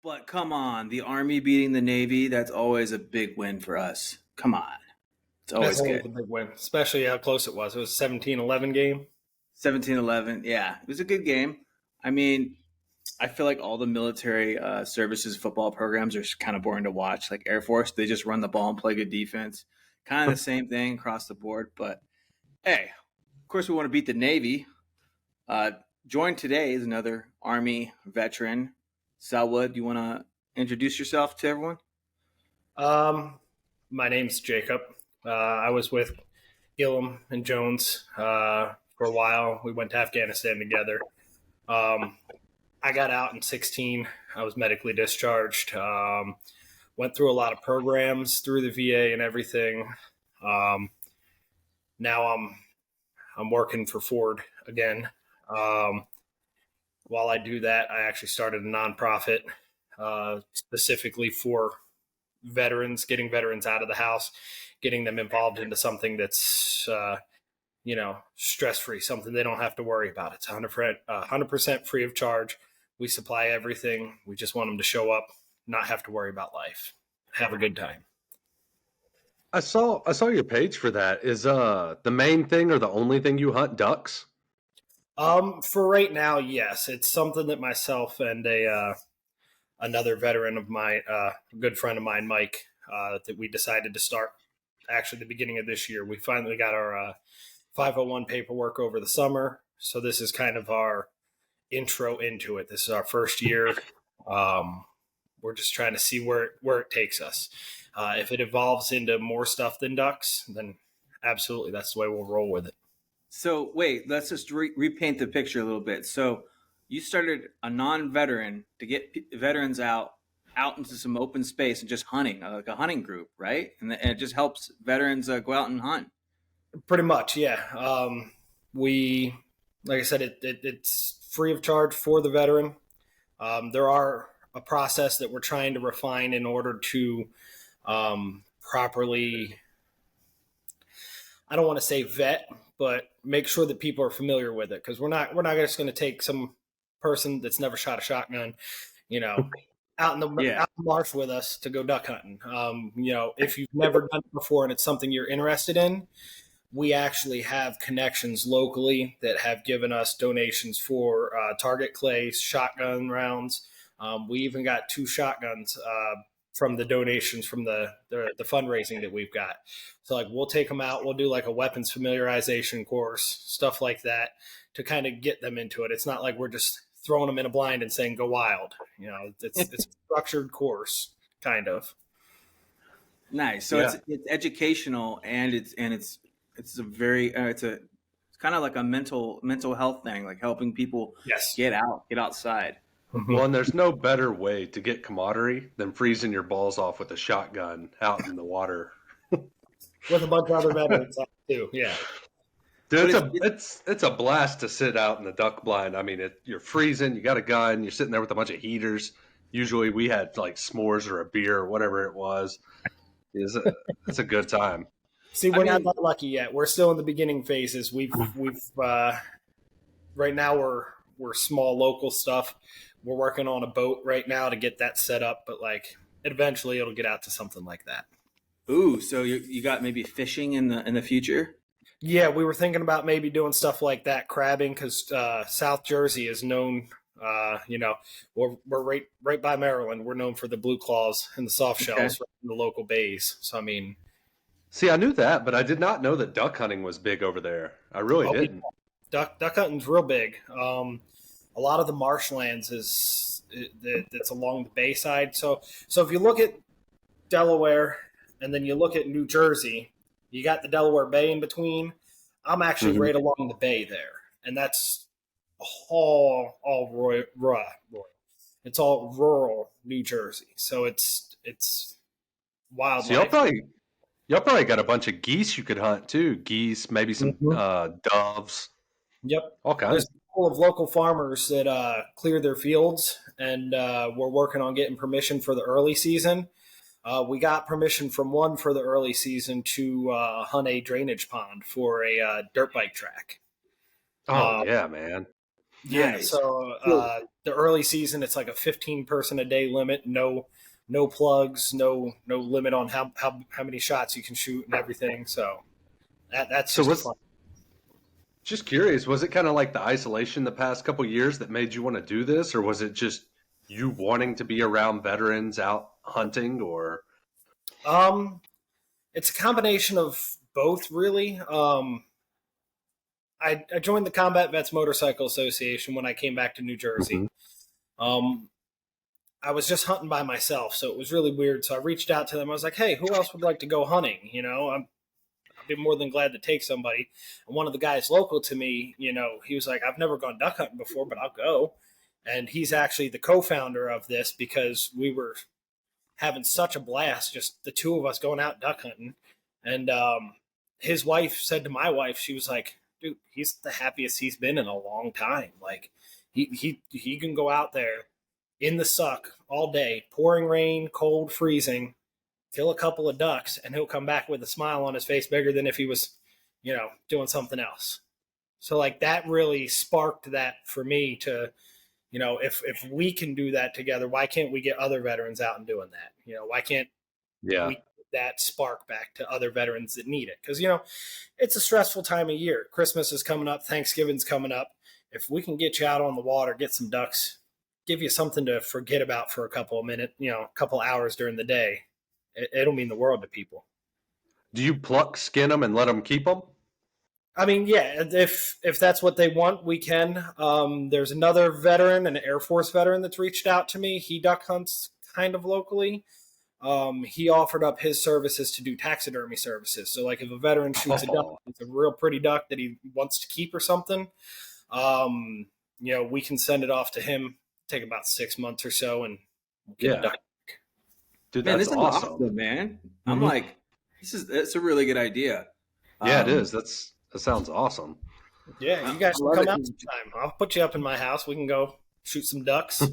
But come on, the Army beating the Navy, that's always a big win for us. Come on. It's That's always always good. a big win, especially how close it was. It was a 17-11 game. 17-11. Yeah, it was a good game. I mean, I feel like all the military services football programs are kind of boring to watch. Like Air Force, they just run the ball and play good defense. Kind of the same thing across the board. But hey, of course, we want to beat the Navy. Uh, Joined today is another Army veteran. Selwood, do you want to introduce yourself to everyone? My name's Jacob. I was with Gilly and Jones for a while. We went to Afghanistan together. I got out in 16. I was medically discharged. Went through a lot of programs through the VA and everything. Um, Now I'm working for Ford again. Um, while I do that, I actually started a nonprofit specifically for veterans, getting veterans out of the house, getting them involved into something that's stress free, something they don't have to worry about. It's 100% free of charge. We supply everything. We just want them to show up, not have to worry about life, have a good time. I saw your page for that. Is the main thing or the only thing you hunt ducks? For right now, yes, it's something that myself and another veteran of mine, a good friend of mine, Mike, that we decided to start actually the beginning of this year. We finally got our 501 paperwork over the summer. So this is kind of our intro into it. This is our first year. We're just trying to see where it takes us. If it evolves into more stuff than ducks, then absolutely, that's the way we'll roll with it. So wait, let's just repaint the picture a little bit. So you started a non-veteran to get veterans out into some open space and just hunting, like a hunting group, right? And it just helps veterans go out and hunt. Pretty much, yeah. We, like I said, it's free of charge for the veteran. There are a process that we're trying to refine in order to properly, I don't want to say vet, but make sure that people are familiar with it, because we're not just going to take some person that's never shot a shotgun, out in the marsh with us to go duck hunting. If you've never done it before and it's something you're interested in, we actually have connections locally that have given us donations for target clay, shotgun rounds. We even got 2 shotguns from the donations from the fundraising that we've got. So like we'll take them out, we'll do like a weapons familiarization course, stuff like that, to kind of get them into it. It's not like we're just throwing them in a blind and saying go wild. It's a structured course, kind of. Nice. So it's educational and it's a very it's kind of like a mental health thing, like helping people get outside. Well, and there's no better way to get camaraderie than freezing your balls off with a shotgun out in the water. With a bunch of other veterans too, yeah. Dude, it's a blast to sit out in the duck blind. I mean, you're freezing, you got a gun, you're sitting there with a bunch of heaters. Usually we had like s'mores or a beer or whatever it was. It's a good time. See, we're not that lucky yet. We're still in the beginning phases. We've right now we're small local stuff. We're working on a boat right now to get that set up, but like eventually it'll get out to something like that. Ooh, so you got maybe fishing in the future? Yeah, we were thinking about maybe doing stuff like that, crabbing, because South Jersey is known. We're right by Maryland. We're known for the blue claws and the soft shells in the local bays. So I mean, see, I knew that, but I did not know that duck hunting was big over there. I really didn't. Duck hunting's real big. A lot of the marshlands that's along the bay side. So if you look at Delaware and then you look at New Jersey, you got the Delaware Bay in between. I'm actually right along the bay there, and that's all rural. It's all rural New Jersey, so it's wildlife. So y'all probably got a bunch of geese you could hunt too. Geese, maybe some doves. Yep, all kinds. There's a couple of local farmers that clear their fields, and we're working on getting permission for the early season. We got permission from one for the early season to hunt a drainage pond for a dirt bike track. Oh, yeah, man. Yeah, Nice. so Cool. the early season, it's like a 15 person a day limit. No plugs, no limit on how many shots you can shoot and everything. So that's So just was fun. just curious, was it kind of like the isolation the past couple years that made you want to do this, or was it just you wanting to be around veterans out hunting, or Um, it's a combination of both, really. I joined the Combat Vets Motorcycle Association when I came back to New Jersey. Mhm. Um, I was just hunting by myself, so it was really weird. So I reached out to them. I was like, "Hey, who else would like to go hunting?" I'd be more than glad to take somebody. And one of the guys local to me, he was like, "I've never gone duck hunting before, but I'll go." And he's actually the co-founder of this because we were having such a blast, just the two of us going out duck hunting. And his wife said to my wife, she was like, "Dude, he's the happiest he's been in a long time. Like, he can go out there in the suck all day, pouring rain, cold, freezing, kill a couple of ducks, and he'll come back with a smile on his face bigger than if he was, doing something else." So like that really sparked that for me to, if we can do that together, why can't we get other veterans out and doing that? Why can't yeah, we get that spark back to other veterans that need it? Because it's a stressful time of year. Christmas is coming up, Thanksgiving's coming up. If we can get you out on the water, get some ducks, give you something to forget about for a couple of minutes, a couple hours during the day, it'll mean the world to people. do you pluck, skin them, and let them keep them? I mean, yeah, if that's what they want, we can. There's another veteran, an Air Force veteran, that's reached out to me. He duck hunts kind of locally. He offered up his services to do taxidermy services. So, like, if a veteran shoots a duck, Oh, it's a real pretty duck that he wants to keep or something. We can send it off to him. Take about 6 months or so, and get a yeah, duck. dude, Man, that's this is awesome. awesome, man. I'm Mm-hmm. like, it's a really good idea. Yeah, it Um, is. That sounds awesome. Yeah, I, you I guys should love come it, out sometime. I'll put you up in my house. We can go shoot some ducks.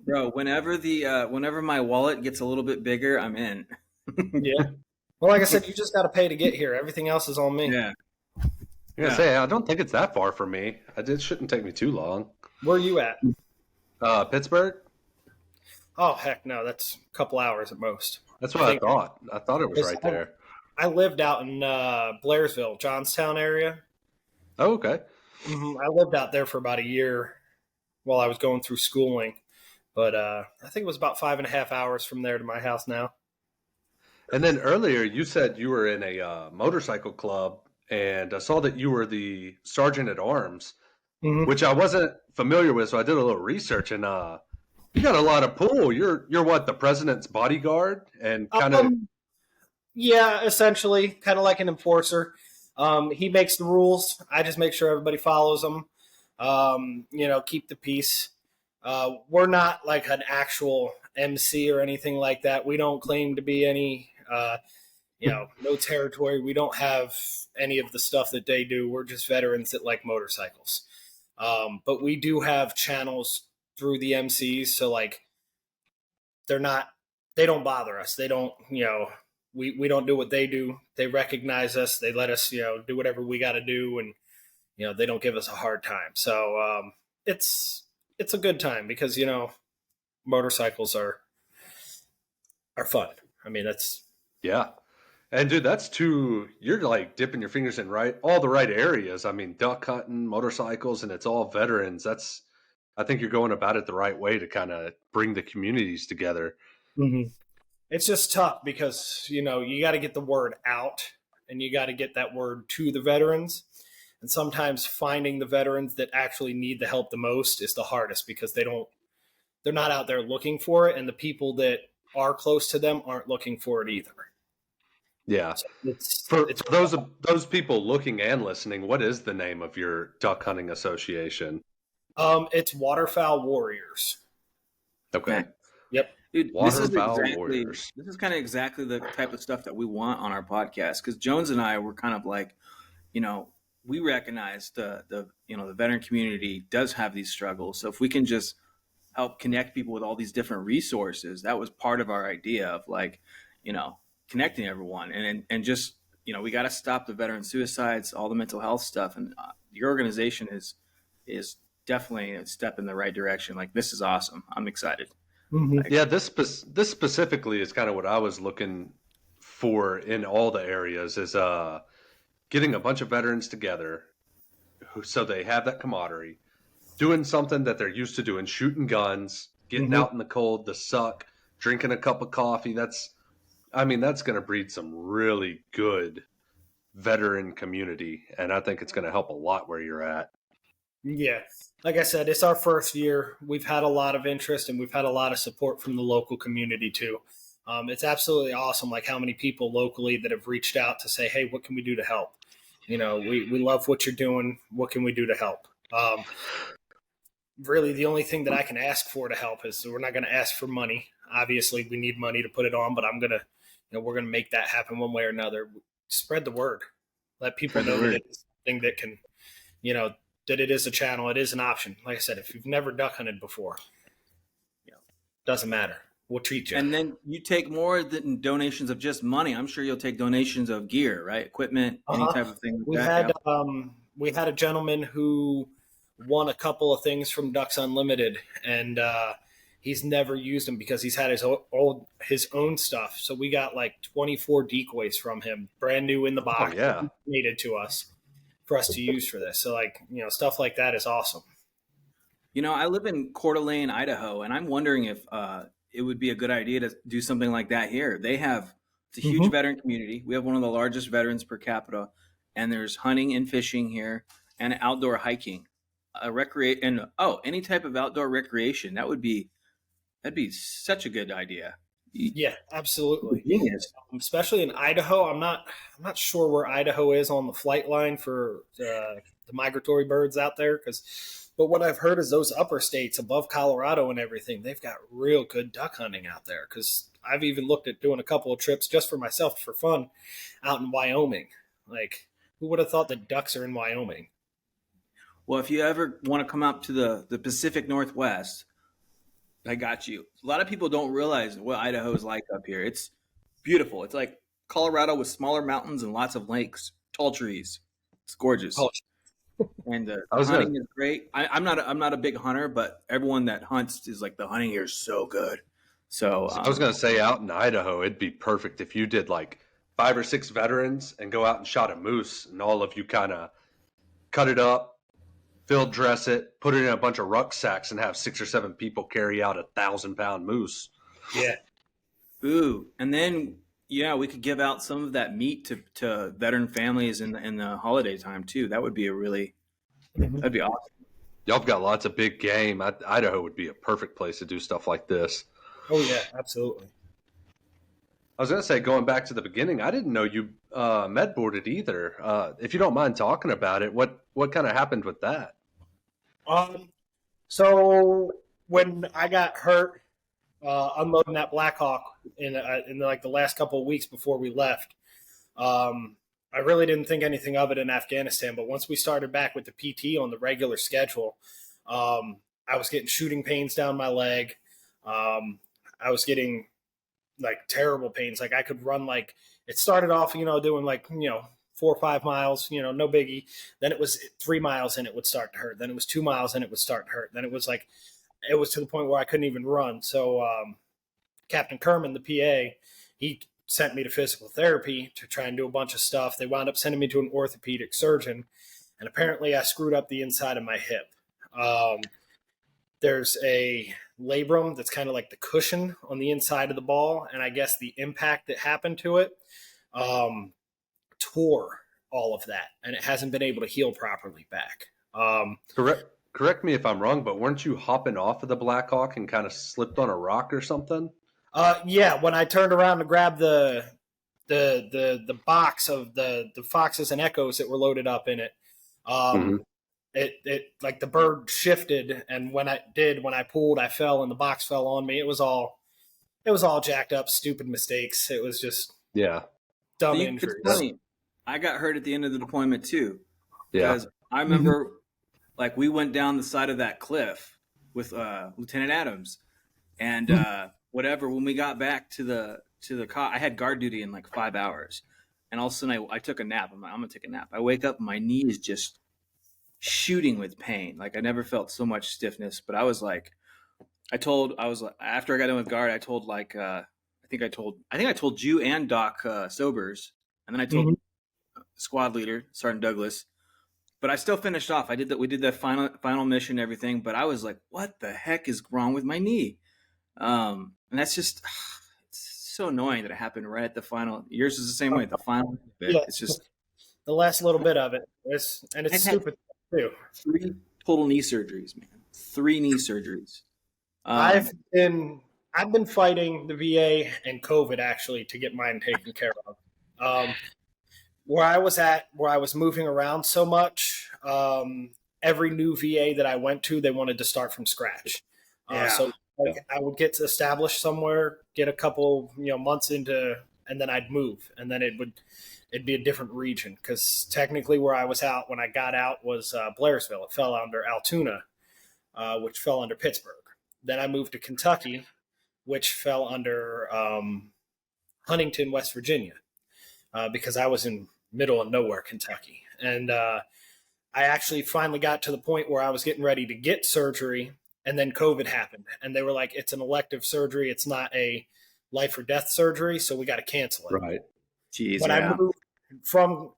bro. Whenever my wallet gets a little bit bigger, I'm in. Yeah. Well, like I said, you just got to pay to get here. Everything else is on me. Yeah, I'm gonna yeah. say I don't think it's that far from me. It shouldn't take me too long. Where are you at? Pittsburgh. Oh, heck no. That's a couple hours at most. That's I what I think thought. I thought it was 'cause right there. I lived out in Blairsville, Johnstown area. Oh, okay. I lived out there for about a year while I was going through schooling. But I think it was about 5.5 hours from there to my house now. And then earlier you said you were in a motorcycle club, and I saw that you were the sergeant at arms, hmm which I wasn't familiar with. So I did a little research, and you got a lot of pull. You're what, the president's bodyguard, and kind of Um, yeah, essentially, kind of like an enforcer. He makes the rules. I just make sure everybody follows them. Keep the peace. We're not like an actual MC or anything like that. We don't claim to be any, no territory. We don't have any of the stuff that they do. We're just veterans that like motorcycles. But we do have channels through the MCs. So, like, they're not, they don't bother us. They don't, we don't do what they do. They recognize us. They let us, do whatever we got to do. And, they don't give us a hard time. So, it's, it's a good time because, motorcycles are fun. I mean, that's yeah. And dude, that's two. You're like dipping your fingers in all the right areas. I mean, duck hunting, motorcycles, and it's all veterans. I think you're going about it the right way to kind of bring the communities together. hmm it's just tough because you got to get the word out and you got to get that word to the veterans. And sometimes finding the veterans that actually need the help the most is the hardest because they're not out there looking for it, and the people that are close to them aren't looking for it either. Yeah. So it's For those people looking and listening, what is the name of your duck hunting association? it's Waterfowl Warriors. Okay. Man, Yep. dude, Waterfowl Warriors. this is kind of exactly the type of stuff that we want on our podcast. Because Jones and I were kind of like, you know, we recognize the veteran community does have these struggles. So if we can just help connect people with all these different resources, that was part of our idea of like, you know, connecting everyone and just we got to stop the veteran suicides, all the mental health stuff, and your organization is definitely a step in the right direction. Like, this is awesome. I'm excited. Mm-hmm. Like, Yeah, this specifically is kind of what I was looking for in all the areas is getting a bunch of veterans together so they have that camaraderie, doing something that they're used to doing, shooting guns, getting Mm-hmm. out in the cold, the suck, drinking a cup of coffee. That's going to breed some really good veteran community, and I think it's going to help a lot where you're at. Yeah. Like I said, it's our first year. We've had a lot of interest and we've had a lot of support from the local community too. It's absolutely awesome, like how many people locally that have reached out to say, hey, what can we do to help? We love what you're doing. What can we do to help? Really, the only thing that I can ask for to help is we're not going to ask for money. Obviously, we need money to put it on, but we're going to make that happen one way or another. Spread the word. Let people spread the know that word. it's something that can, you know, that it is a channel, it is an option. Like I said, if you've never duck hunted before, doesn't matter. We'll treat you. And then you take more than donations of just money. I'm sure you'll take donations of gear, right? Equipment, any Uh-huh. type of thing like We that. had Yeah. we had a gentleman who won a couple of things from Ducks Unlimited, and he's never used them because he's had his own stuff. So we got like 24 decoys from him, brand new in the Oh box, yeah, donated to us for us to use for this. So stuff like that is awesome. I live in Coeur d'Alene, Idaho, and I'm wondering if it would be a good idea to do something like that here. It's a huge Mm-hmm. veteran community. We have one of the largest veterans per capita, and there's hunting and fishing here and outdoor hiking, any type of outdoor recreation. That'd be such a good idea. Yeah, absolutely. Genius. Especially in Idaho. I'm not sure where Idaho is on the flight line for the migratory birds out there, but what I've heard is those upper states above Colorado and everything, they've got real good duck hunting out there. Because I've even looked at doing a couple of trips just for myself for fun out in Wyoming. Like, who would have thought that ducks are in Wyoming? Well, if you ever want to come up to the Pacific Northwest, I got you. A lot of people don't realize what Idaho is like up here. It's beautiful. It's like Colorado with smaller mountains and lots of lakes, tall trees. It's gorgeous, Oh, and I the was gonna hunting is great. I'm not a big hunter, but everyone that hunts is like the hunting here is so good. So I was gonna say out in Idaho, it'd be perfect if you did like 5 or 6 veterans and go out and shot a moose, and all of you kind of cut it up, field dress it, put it in a bunch of rucksacks, and have 6 or 7 people carry out 1,000-pound moose. yeah. ooh, and then yeah, we could give out some of that meat to veteran families in the holiday time too. Mhm. That'd be awesome. Y'all have got lots of big game. Idaho would be a perfect place to do stuff like this. Oh, yeah, absolutely. I was going to say, going back to the beginning, I didn't know you med boarded either. If you don't mind talking about it, what kind of happened with that? Um, so when I got hurt unloading that Blackhawk in like the last couple of weeks before we left, I really didn't think anything of it in Afghanistan. But once we started back with the PT on the regular schedule, I was getting shooting pains down my leg. I was getting like terrible pains. Like I could run like it started off, doing like 4 or 5 miles, no biggie. Then it was 3 miles and it would start to hurt. Then it was 2 miles and it would start to hurt. Then it was to the point where I couldn't even run. So Captain Kerman, the PA, he sent me to physical therapy to try and do a bunch of stuff. They wound up sending me to an orthopedic surgeon, and apparently I screwed up the inside of my hip. There's a labrum that's kind of like the cushion on the inside of the ball, and I guess the impact that happened to it tore all of that, and it hasn't been able to heal properly back. Correct me if I'm wrong, but weren't you hopping off of the Blackhawk and kind of slipped on a rock or something? Yeah, when I turned around to grab the box of the foxes and echoes that were loaded up in it, Mm-hmm. it like the bird shifted, and when I pulled, I fell, and the box fell on me. It was all jacked up, stupid mistakes. It was just Yeah, dumb It's injuries. funny. I got hurt at the end of the deployment too, yeah. because I remember like we went down the side of that cliff with Lieutenant Adams, and whatever. When we got back to the cot, I had guard duty in like 5 hours, and all of a sudden I took a nap. I'm like, I'm gonna take a nap. I wake up, and my knee is just shooting with pain. Like I never felt so much stiffness, but I was like, after I got done with guard, I told I think I told you and Doc Sobers, and then I told Mhm. squad leader Sergeant Douglas. But I still finished off. I did that. We did the final mission and everything. But I was like, what the heck is wrong with my knee? And that's just it's so annoying that it happened right at the final. Yours is the same way. The final bit. Yeah, It's just the last little bit of it. It's I've had stupid too. 3 total knee surgeries, man. 3 knee surgeries. I've Um, been I've been fighting the VA and COVID actually to get mine taken care of. Where I was at, where I was moving around so much, every new VA that I went to, they wanted to start from scratch. yeah. So like I would get established somewhere, get a couple months into, and then I'd move, and then it'd be a different region because technically where I was out when I got out was Blairsville. It fell under Altoona, which fell under Pittsburgh. Then I moved to Kentucky, which fell under Huntington, West Virginia, because I was in middle of nowhere, Kentucky. And I actually finally got to the point where I was getting ready to get surgery, and then COVID happened. And they were like, it's an elective surgery. It's not a life or death surgery, so we got to cancel it. Right. Jeez, But yeah.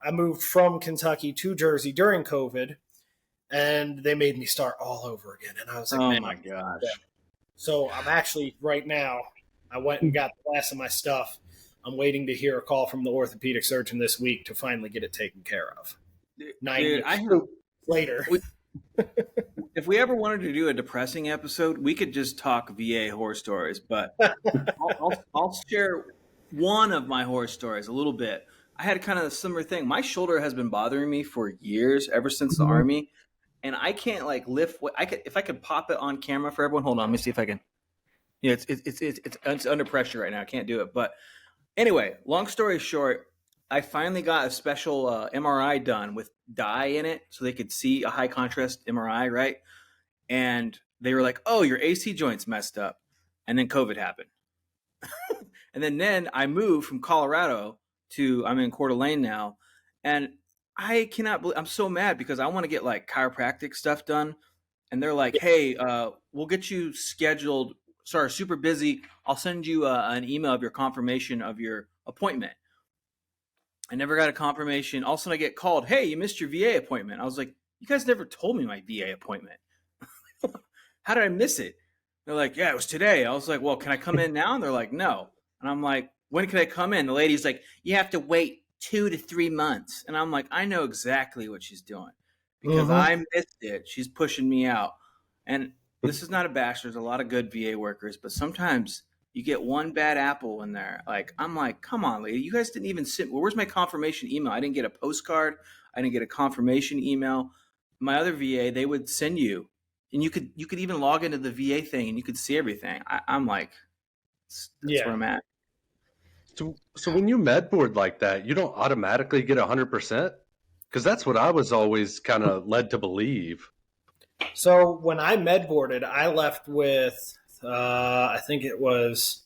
I moved from Kentucky to Jersey during COVID, and they made me start all over again. And I was like, Oh man. my gosh. So I'm actually right now, I went and got the last of my stuff. I'm waiting to hear a call from the orthopedic surgeon this week to finally get it taken care of. 9 Dude, years later. If we ever wanted to do a depressing episode, we could just talk VA horror stories. But I'll share one of my horror stories a little bit. I had kind of a similar thing. My shoulder has been bothering me for years, ever since the Army, and I can't like lift. I could if I could pop it on camera for everyone. Hold on, let me see if I can. Yeah, it's under pressure right now. I can't do it. But anyway, long story short, I finally got a special MRI done with dye in it, so they could see a high contrast MRI, right? And they were like, "Oh, your AC joint's messed up," and then COVID happened. And then I moved from Colorado to I'm in Coeur d'Alene now, and I cannot believe I'm so mad because I want to get like chiropractic stuff done, and they're like, "Hey, we'll get you scheduled. Sorry, super busy. I'll send you an email of your confirmation of your appointment." I never got a confirmation. All of a sudden, I get called, "Hey, you missed your VA appointment." I was like, "You guys never told me my VA appointment. How did I miss it?" They're like, "Yeah, it was today." I was like, "Well, can I come in now?" And they're like, "No." And I'm like, "When can I come in?" The lady's like, "You have to wait 2 to 3 months." And I'm like, "I know exactly what she's doing because I missed it. She's pushing me out." And this is not a bash. There's a lot of good VA workers, but sometimes you get one bad apple in there. Like, I'm like, "Come on, lady. You guys didn't even send. Well, where's my confirmation email? I didn't get a postcard. I didn't get a confirmation email." My other VA, they would send you, and you could even log into the VA thing and you could see everything. I'm like, that's where I'm at. So when you med board like that, you don't automatically get 100%? Because that's what I was always kind of led to believe. So when I med boarded, I left with I think it was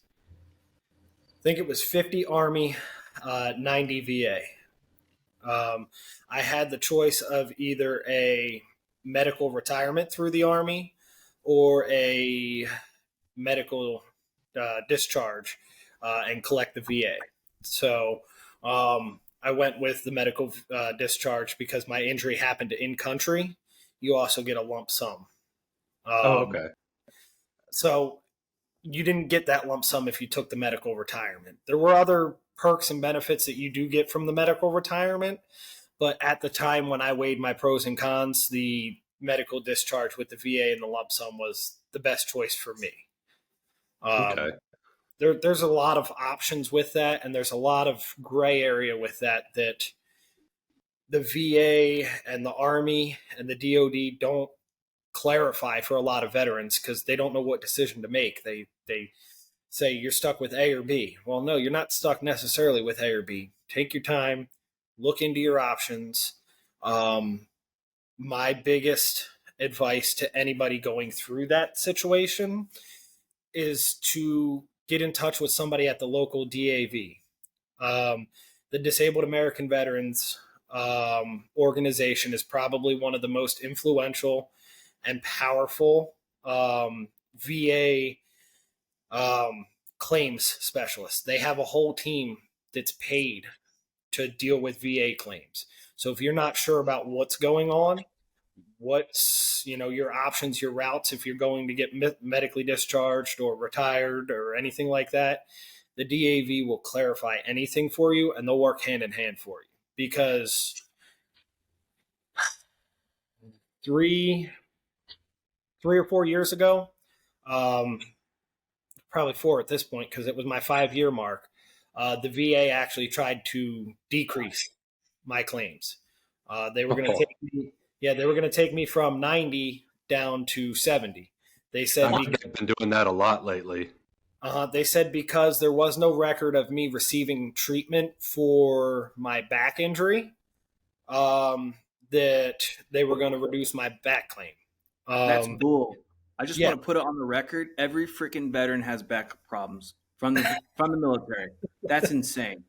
50 Army, 90 VA. I had the choice of either a medical retirement through the Army or a medical discharge and collect the VA. So I went with the medical discharge because my injury happened in country. You also get a lump sum. Okay. So you didn't get that lump sum if you took the medical retirement. There were other perks and benefits that you do get from the medical retirement, but at the time when I weighed my pros and cons, the medical discharge with the VA and the lump sum was the best choice for me. Okay. There's a lot of options with that, and there's a lot of gray area with that the VA and the Army and the DoD don't clarify for a lot of veterans because they don't know what decision to make. They say you're stuck with A or B. Well, no, you're not stuck necessarily with A or B. Take your time, look into your options. My biggest advice to anybody going through that situation is to get in touch with somebody at the local DAV. The Disabled American Veterans organization is probably one of the most influential and powerful VA claims specialists. They have a whole team that's paid to deal with VA claims. So if you're not sure about what's going on, what's your options, your routes, if you're going to get medically discharged or retired or anything like that, the DAV will clarify anything for you, and they'll work hand in hand for you. Because three or 4 years ago, probably 4 at this point, because it was my 5-year mark, the VA actually tried to decrease my claims. They were going to take me, they were going to take me from 90 down to 70. They said they've been doing that a lot lately. They said because there was no record of me receiving treatment for my back injury, that they were going to reduce my back claim. That's bull. I just want to put it on the record. Every freaking veteran has back problems from the military. That's insane.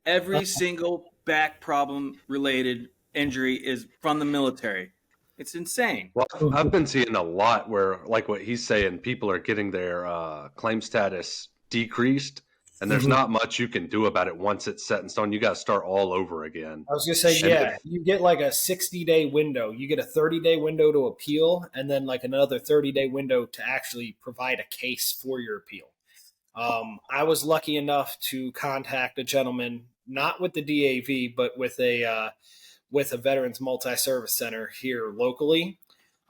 Every single back problem related injury is from the military. It's insane. Well, I've been seeing a lot where, like what he's saying, people are getting their claim status decreased, and there's not much you can do about it once it's set in stone. You got to start all over again. I was going to say, you get like a 60-day window. You get a 30-day window to appeal, and then like another 30-day window to actually provide a case for your appeal. I was lucky enough to contact a gentleman, not with the DAV, but with a Veterans Multi-Service Center here locally.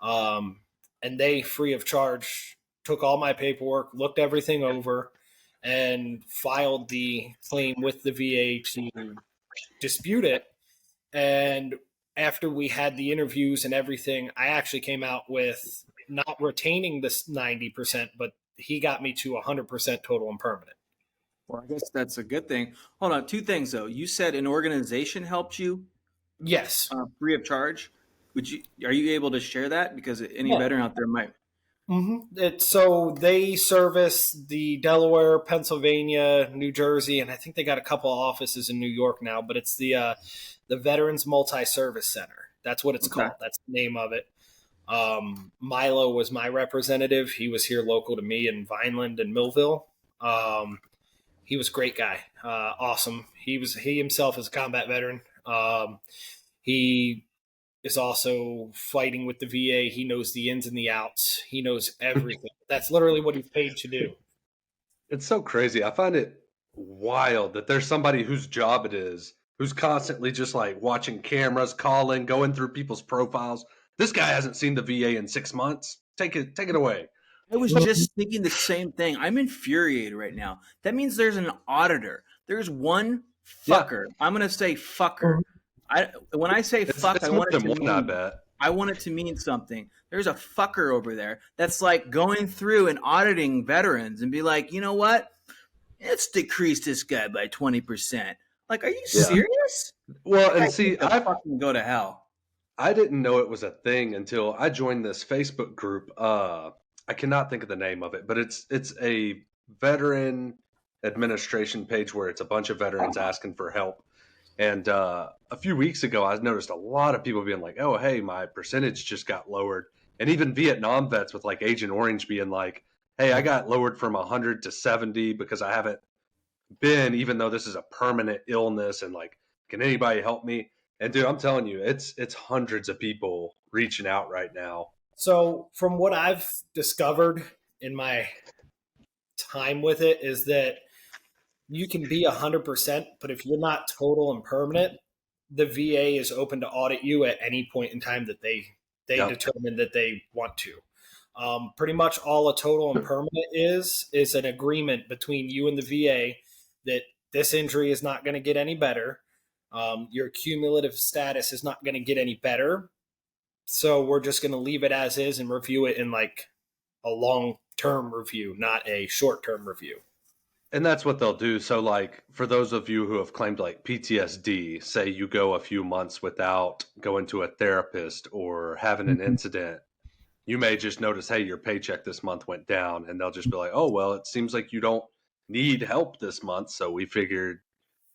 And they, free of charge, took all my paperwork, looked everything over, and filed the claim with the VA to dispute it. And after we had the interviews and everything, I actually came out with not retaining this 90%, but he got me to 100% total and permanent. Well, I guess that's a good thing. Hold on, 2 things though. You said an organization helped you? Yes. Free of charge. Are you able to share that? Because any veteran out there might. So they service the Delaware, Pennsylvania, New Jersey, and I think they got a couple of offices in New York now, but it's the Veterans Multi-Service Center. That's what it's called. That's the name of it. Milo was my representative. He was here local to me in Vineland and Millville. He was a great guy. Awesome. He himself is a combat veteran. He is also fighting with the VA. He knows the ins and the outs. He knows everything. That's literally what he's paid to do. It's so crazy. I find it wild that there's somebody whose job it is, who's constantly just like watching cameras, calling, going through people's profiles. This guy hasn't seen the VA in 6 months. Take it away. I was just thinking the same thing. I'm infuriated right now. That means there's an auditor. There's one fucker. Yeah. I'm going to say fucker. When I say fuck, I want it to mean something. There's a fucker over there that's like going through and auditing veterans and be like, you know what? Let's decrease this guy by 20%. Like, are you serious? Well, and see, I fucking go to hell. I didn't know it was a thing until I joined this Facebook group. I cannot think of the name of it, but it's a veteran administration page where it's a bunch of veterans asking for help. And a few weeks ago, I noticed a lot of people being like, oh, hey, my percentage just got lowered. And even Vietnam vets with like Agent Orange being like, hey, I got lowered from 100 to 70 because I haven't been, even though this is a permanent illness. And like, can anybody help me? And dude, I'm telling you, it's hundreds of people reaching out right now. So from what I've discovered in my time with it is that you can be 100%, but if you're not total and permanent, the VA is open to audit you at any point in time that they determine that they want to. Pretty much all a total and permanent is an agreement between you and the VA that this injury is not going to get any better. Your cumulative status is not going to get any better. So we're just going to leave it as is and review it in like a long-term review, not a short-term review. And that's what they'll do. So like for those of you who have claimed like PTSD, say you go a few months without going to a therapist or having an incident, you may just notice, hey, your paycheck this month went down, and they'll just be like, oh, well, it seems like you don't need help this month, so we figured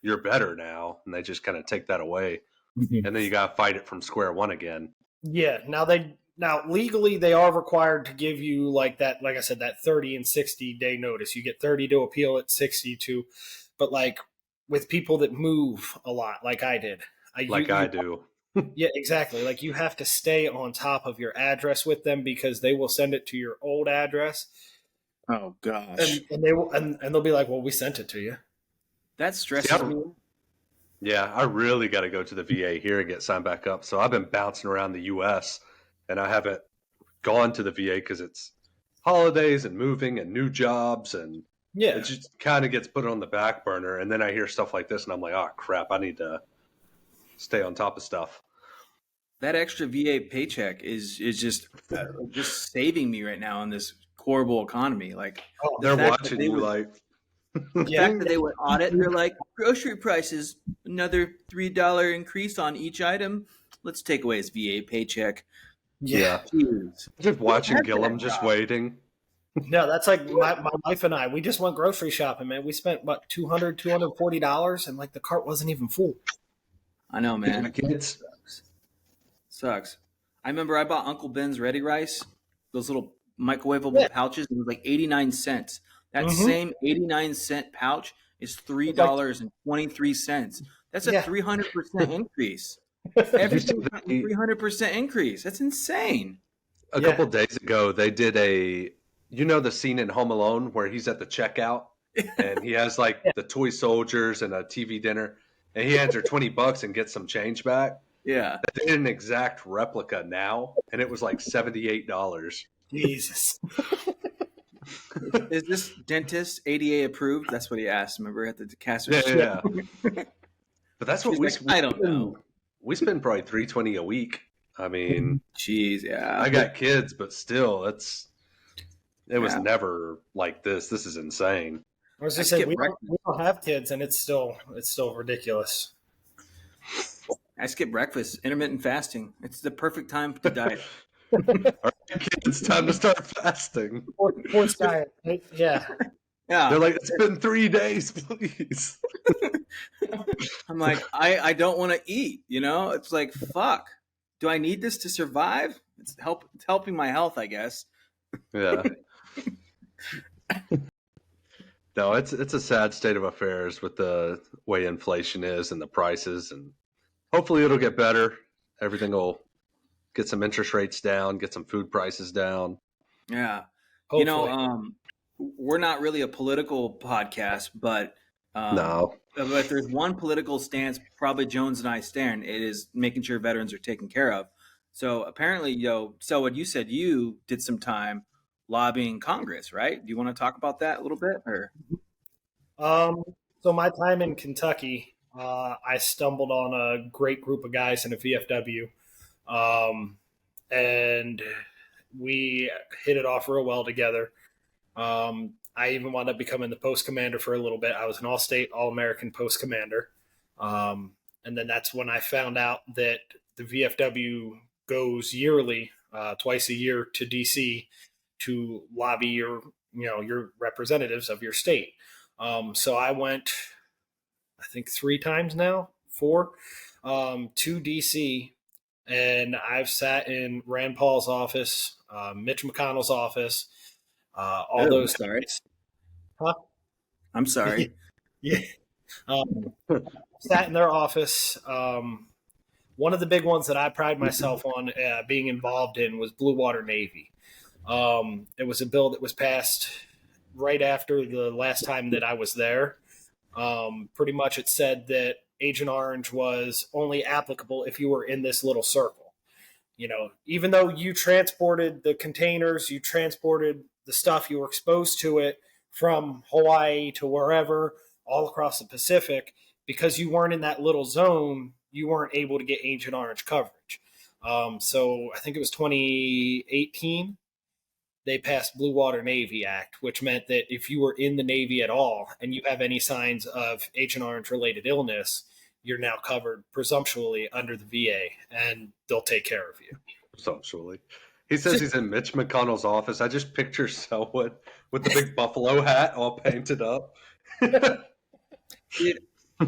you're better now, and they just kind of take that away. and then you got to fight it from square one again. Yeah. Now legally they are required to give you like that, like I said, that 30 and 60-day notice. You get 30 to appeal it, 60 to, but like with people that move a lot, like I did, I do. yeah, exactly. Like you have to stay on top of your address with them because they will send it to your old address, Oh gosh, and they will, and they'll be like, "Well, we sent it to you." that See, stresses me. yeah, I really got to go to the VA here and get signed back up. So I've been bouncing around the U.S. and I haven't gone to the VA because it's holidays and moving and new jobs, and Yeah, it just kind of gets put on the back burner. And then I hear stuff like this, and I'm like, oh crap, I need to stay on top of stuff. That extra VA paycheck is just saving me right now in this horrible economy. Like oh, the They're fact that watching they you would like, the yeah, fact that they would audit, they're like grocery prices, another $3 increase on each item. Let's take away his VA paycheck. yeah. Jeez. just Who watching has Gillum that just job? waiting. No, that's like my wife and I. We just went grocery shopping, man. We spent about $240, and like the cart wasn't even full. I know, My man. kids, Sucks. I remember I bought Uncle Ben's Ready Rice, those little Yeah. microwavable pouches. It was like 89 cents. That Mm-hmm. same 89-cent pouch is three It's like, dollars and 23 cents. That's a yeah, 300% increase. did you see Everything's got a they, 300% increase. That's insane. a yeah, couple days ago they did the scene in Home Alone where he's at the checkout and he has like yeah, the toy soldiers and a TV dinner, and he hands her $20 and gets some change back. Yeah. They did an exact replica now, and it was like $78. Jesus. Is this dentist ADA approved? That's what he asked. Remember at the cashier? Yeah, yeah, yeah. But that's what She's like, I don't know. we spend probably $320 a week. I mean, Jeez, yeah. I got kids, but still, it was Yeah. never like this. This is insane. I was I just saying skip we breakfast. don't have kids, and it's still ridiculous. I skip breakfast. Intermittent fasting. It's the perfect time to diet. All right, kids, it's time to start fasting. Forced diet. Yeah. Yeah. They're like, it's been 3 days, please. I'm like, I don't want to eat, you know? It's like, fuck. Do I need this to survive? It's helping my health, I guess. Yeah. No, it's a sad state of affairs with the way inflation is and the prices, and hopefully it'll get better. Everything will get some interest rates down, get some food prices down. Yeah. Hopefully. You know, we're not really a political podcast, but No. but there's one political stance probably Jones and I stand. It is making sure veterans are taken care of. So apparently, so what you said, you did some time lobbying Congress, right? Do you want to talk about that a little bit? Or So my time in Kentucky, I stumbled on a great group of guys in a VFW, and we hit it off real well together. I even wound up becoming the post commander for a little bit. I was an all-state, all-American post commander, and then that's when I found out that the VFW goes yearly, twice a year, to DC to lobby your representatives of your state. So I went, I think 3 times now, 4, to DC, and I've sat in Rand Paul's office, Mitch McConnell's office, all those. sorry. Huh? I'm sorry. Yeah. Sat in their office. One of the big ones that I pride myself on being involved in was Blue Water Navy. It was a bill that was passed right after the last time that I was there. Pretty much it said that Agent Orange was only applicable if you were in this little circle. You know, even though you transported the containers, you transported the stuff, you were exposed to it from Hawaii to wherever, all across the Pacific, because you weren't in that little zone, you weren't able to get Agent Orange coverage. So I think it was 2018, they passed Blue Water Navy Act, which meant that if you were in the Navy at all and you have any signs of Agent Orange related illness, you're now covered presumptually under the VA, and they'll take care of you. Presumptually. He says he's in Mitch McConnell's office. I just picture Selwood with the big buffalo hat all painted up. Dude,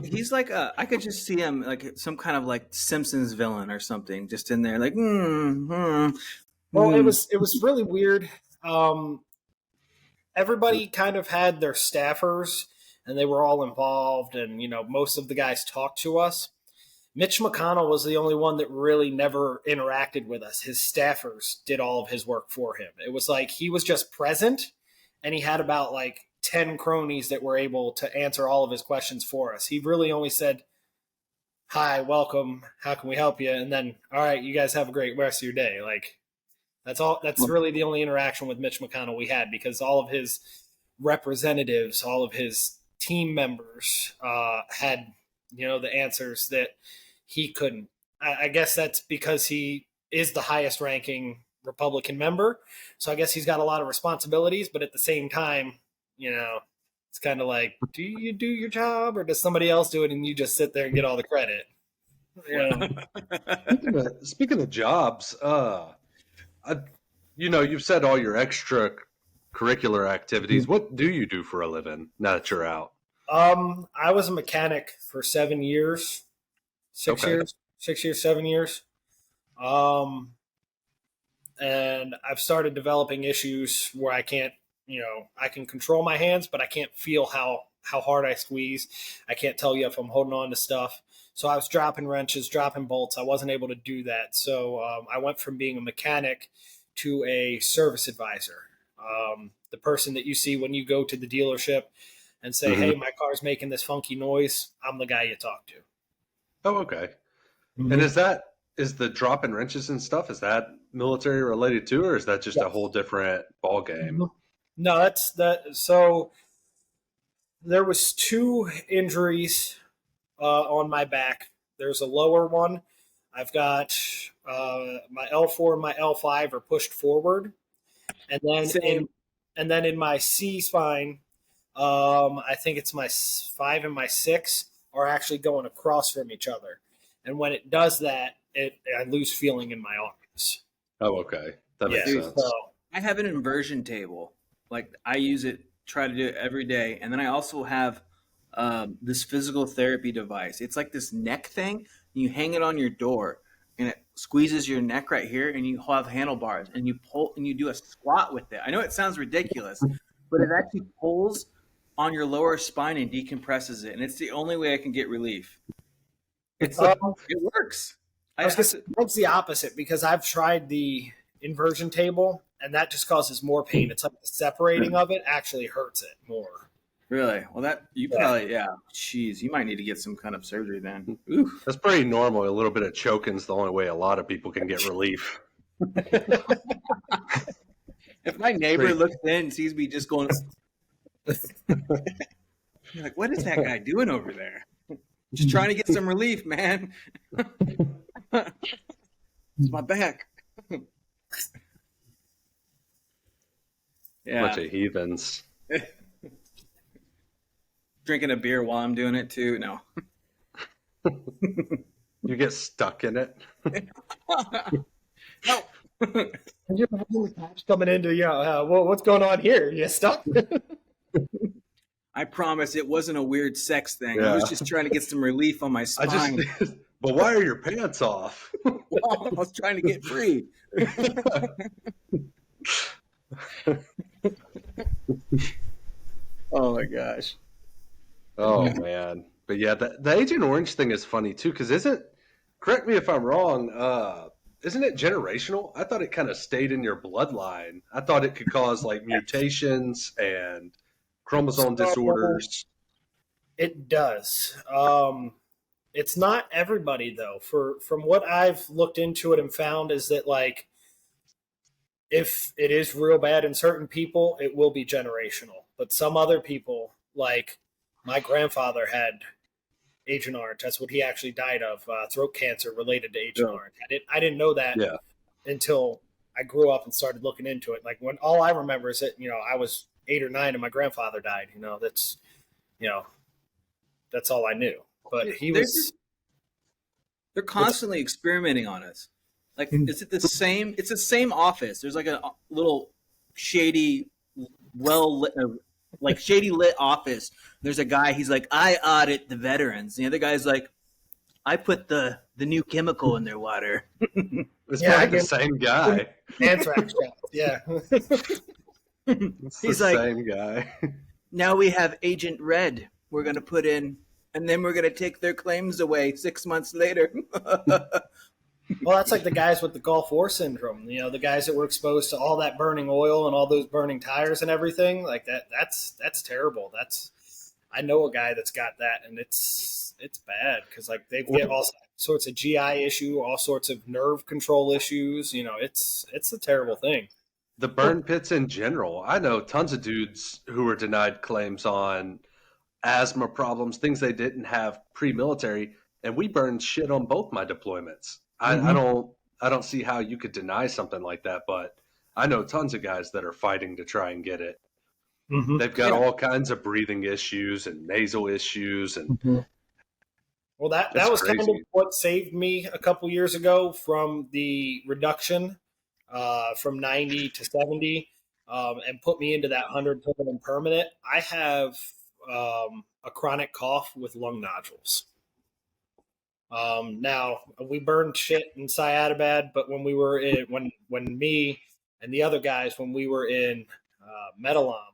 He's like I could just see him like some kind of like Simpsons villain or something, just in there like. Well, it was really weird. Um, Everybody kind of had their staffers, and they were all involved, and most of the guys talked to us. Mitch McConnell was the only one that really never interacted with us. His staffers did all of his work for him. It was like he was just present, and he had about like 10 cronies that were able to answer all of his questions for us. He really only said, "Hi, welcome. How can we help you?" And then, "All right, you guys have a great rest of your day." Like, that's all. That's really the only interaction with Mitch McConnell we had, because all of his representatives, all of his team members had, the answers that he couldn't. I guess that's because he is the highest ranking Republican member. So I guess he's got a lot of responsibilities, but at the same time, it's kind of like, do you do your job or does somebody else do it and you just sit there and get all the credit? Yeah. Speaking of jobs, you've said all your extracurricular activities. What do you do for a living now that you're out? I was a mechanic for 7 years, 6 years, 6 years, 7 years. And I've started developing issues where I can't, I can control my hands, but I can't feel how hard I squeeze. I can't tell you if I'm holding on to stuff. So I was dropping wrenches, dropping bolts. I wasn't able to do that. So I went from being a mechanic to a service advisor. The person that you see when you go to the dealership and say, "Hey, my car's making this funky noise," I'm the guy you talk to. Oh, okay. Mm-hmm. And is the dropping wrenches and stuff, is that military related too, or is that just a whole different ball game? No, that's that. So there was 2 injuries on my back. There's a lower one. I've got my L4 and my L5 are pushed forward, and then in my C spine, I think it's my 5 and my 6 are actually going across from each other. And when it does that, I lose feeling in my arms. Oh, okay. That makes sense. So, I have an inversion table. Like, I use it, try to do it every day. And then I also have this physical therapy device. It's like this neck thing. And you hang it on your door, and it squeezes your neck right here, and you have handlebars, and you pull, and you do a squat with it. I know it sounds ridiculous, but it actually pulls on your lower spine and decompresses it. And it's the only way I can get relief. It works. It's the opposite, because I've tried the inversion table, and that just causes more pain. It's like the separating of it actually hurts it more. Really? Well, Jeez, you might need to get some kind of surgery then. Oof. That's pretty normal. A little bit of choking's the only way a lot of people can get relief. If my neighbor looks in and sees me just going, you're like, what is that guy doing over there? Just trying to get some relief, man. It's my back. Yeah. Bunch of heathens. Drinking a beer while I'm doing it too. No. You get stuck in it. No. You're the cops coming into what's going on here? You stuck? I promise it wasn't a weird sex thing. Yeah. I was just trying to get some relief on my spine. But why are your pants off? Well, I was trying to get free. Oh my gosh. Oh man. But yeah, the Agent Orange thing is funny too, because correct me if I'm wrong, isn't it generational? I thought it kind of stayed in your bloodline. I thought it could cause like mutations and chromosome disorders. It does. It's not everybody though. From what I've looked into it and found is that, like, if it is real bad in certain people, it will be generational. But some other people, like my grandfather, had Agent Orange. That's what he actually died of, throat cancer related to Agent Orange. I didn't know that until I grew up and started looking into it. Like, when all I remember is that, I was 8 or 9 and my grandfather died. That's all I knew. But they're constantly experimenting on us. Like, is it the same? It's the same office. There's like a little shady, well-lit like shady lit office. There's a guy, he's like, I audit the veterans. And the other guy's like, I put the new chemical in their water. It's probably the same guy. Anthrax shots, yeah. It's He's the like, same guy. now we have Agent Red we're going to put in, and then we're going to take their claims away 6 months later. Well, that's like the guys with the Gulf War syndrome. You know, the guys that were exposed to all that burning oil and all those burning tires and everything like that. That's terrible. I know a guy that's got that, and it's bad because like they get all sorts of GI issue, all sorts of nerve control issues. You know, it's a terrible thing. The burn pits in general. I know tons of dudes who were denied claims on asthma problems, things they didn't have pre-military, and we burned shit on both my deployments. I don't see how you could deny something like that, but I know tons of guys that are fighting to try and get it. Mm-hmm. They've got all kinds of breathing issues and nasal issues, and well, that was crazy. Kind of what saved me a couple years ago from the reduction from 90 to 70, and put me into that 100 total permanent. I have a chronic cough with lung nodules. Now we burned shit in Syedabad, but when we were in, when me and the other guys, when we were in Metalam,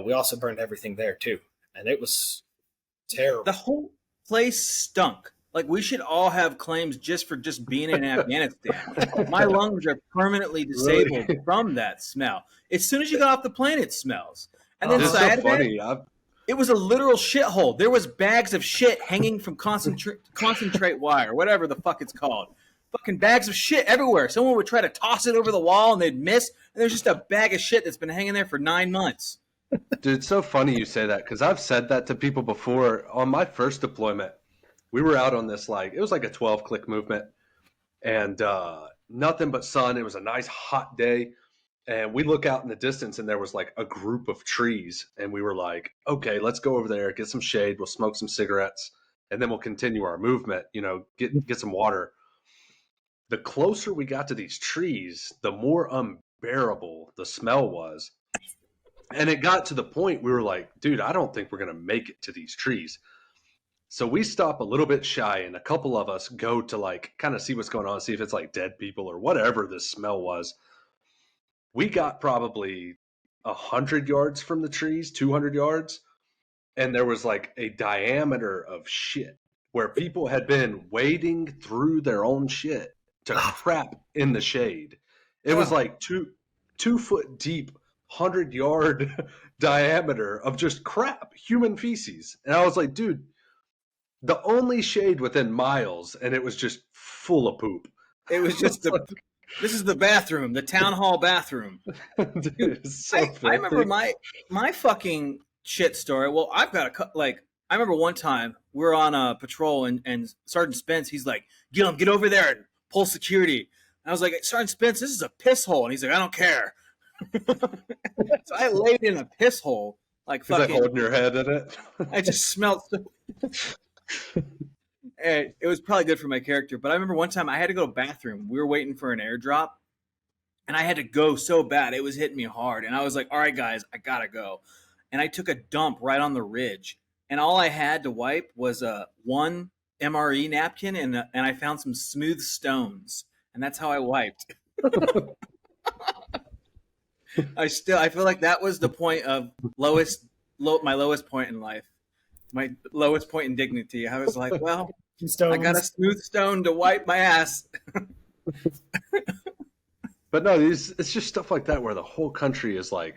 we also burned everything there too. And it was terrible. The whole place stunk. Like, we should all have claims just for just being in Afghanistan. My lungs are permanently disabled from that smell. As soon as you get off the plane, it smells. And then so funny. It was a literal shithole. There was bags of shit hanging from concentrate wire, whatever the fuck it's called. Fucking bags of shit everywhere. Someone would try to toss it over the wall and they'd miss. And there's just a bag of shit that's been hanging there for 9 months. Dude, it's so funny you say that because I've said that to people before. On my first deployment, we were out on this, like, it was like a 12-click movement and nothing but sun. It was a nice hot day. And we look out in the distance and there was like a group of trees. And we were like, okay, let's go over there, get some shade. We'll smoke some cigarettes and then we'll continue our movement, you know, get some water. The closer we got to these trees, the more unbearable the smell was. And it got to the point we were like, dude, I don't think we're going to make it to these trees. So we stop a little bit shy and a couple of us go to like kind of see what's going on, see if it's like dead people or whatever this smell was. We got probably 100 yards from the trees, 200 yards, and there was like a diameter of shit where people had been wading through their own shit to crap in the shade. It was like two foot deep, 100-yard diameter of just crap, human feces. And I was like, dude, the only shade within miles, and it was just full of poop. It was just this is the bathroom, the town hall bathroom. Dude, so I remember my fucking shit story. Well, I've got I remember one time we were on a patrol and Sergeant Spence, he's like, Gilly, get over there and pull security. And I was like, Sergeant Spence, this is a piss hole. And he's like, I don't care. So I laid in a piss hole. Like, fucking. Is that holding your head in it? I just smelled. And it was probably good for my character, but I remember one time I had to go to the bathroom. We were waiting for an airdrop, and I had to go so bad. It was hitting me hard, and I was like, all right, guys, I got to go. And I took a dump right on the ridge, and all I had to wipe was one MRE napkin, and I found some smooth stones, and that's how I wiped. I feel like that was the point of my lowest point in life. My lowest point in dignity. I was like, well, I got a smooth stone to wipe my ass. But no, it's just stuff like that where the whole country is like,